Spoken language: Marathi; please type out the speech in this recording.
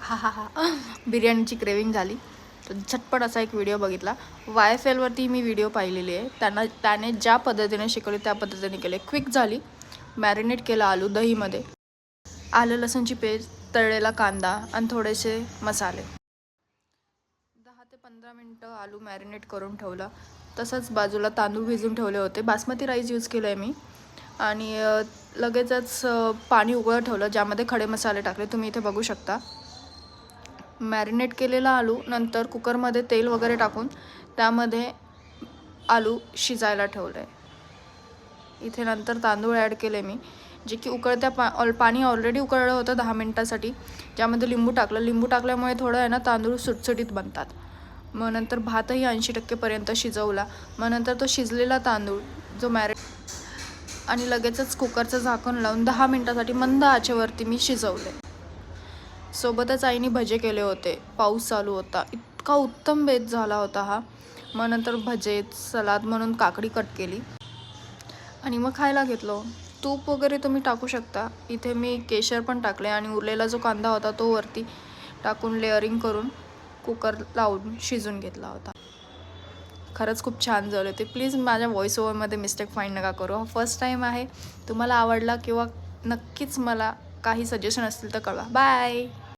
हा हा हा बिर्याणीची क्रेविंग झाली तर झटपट असा एक व्हिडिओ बघितला. YFLवरती मी व्हिडिओ पाहिलेली आहे. त्याने ज्या पद्धतीने शिकवली त्या पद्धतीने केले. क्विक झाली. मॅरिनेट केला आलू दहीमध्ये, आलं लसूणची पेस्ट, तळलेला कांदा आणि थोडेसे मसाले. 10 ते 15 मिनटं आलू मॅरिनेट करून ठेवला. तसंच बाजूला तांदूळ भिजून ठेवले होते. बासमती राईस यूज केलं आहे मी. आणि लगेचच पाणी उकळत ठेवलं, ज्यामध्ये खडे मसाले टाकले. तुम्ही इथे बघू शकता. मॅरिनेट केलेला आलू नंतर कुकरमध्ये तेल वगैरे टाकून त्यामध्ये आलू शिजायला ठेवलं आहे. इथे नंतर तांदूळ ॲड केले मी, जे की उकळत्या पाणी ऑलरेडी उकळलं होतं 10 मिनटासाठी, ज्यामध्ये लिंबू टाकलं. लिंबू टाकल्यामुळे थोडं आहे ना तांदूळ सुटसुटीत बनतात. मग नंतर भातही 80% शिजवला. मग नंतर तो शिजलेला तांदूळ जो आणि लगेचच कुकरचं झाकण लावून 10 मिनटासाठी मंद आचेवरती मी शिजवले. सोबतच आईने भजे केले होते. पाऊस चालू होता. इतका उत्तम बेत झाला होता हा. मग नंतर भजे, सलाद म्हणून काकडी कट केली आणि मग खायला घेतलो. तूप वगैरे तुम्ही टाकू शकता. इथे मी केशर पण टाकले आणि उरलेला जो कांदा होता तो वरती टाकून लेअरिंग करून कुकर लावून शिजून घेतला होता. खरंच खूप छान झाले होते. प्लीज माझ्या व्हॉइस ओव्हरमध्ये मिस्टेक फाईंड नका करू. हा फर्स्ट टाईम आहे. तुम्हाला आवडला किंवा नक्कीच मला काही सजेशन असतील तर कळवा. बाय.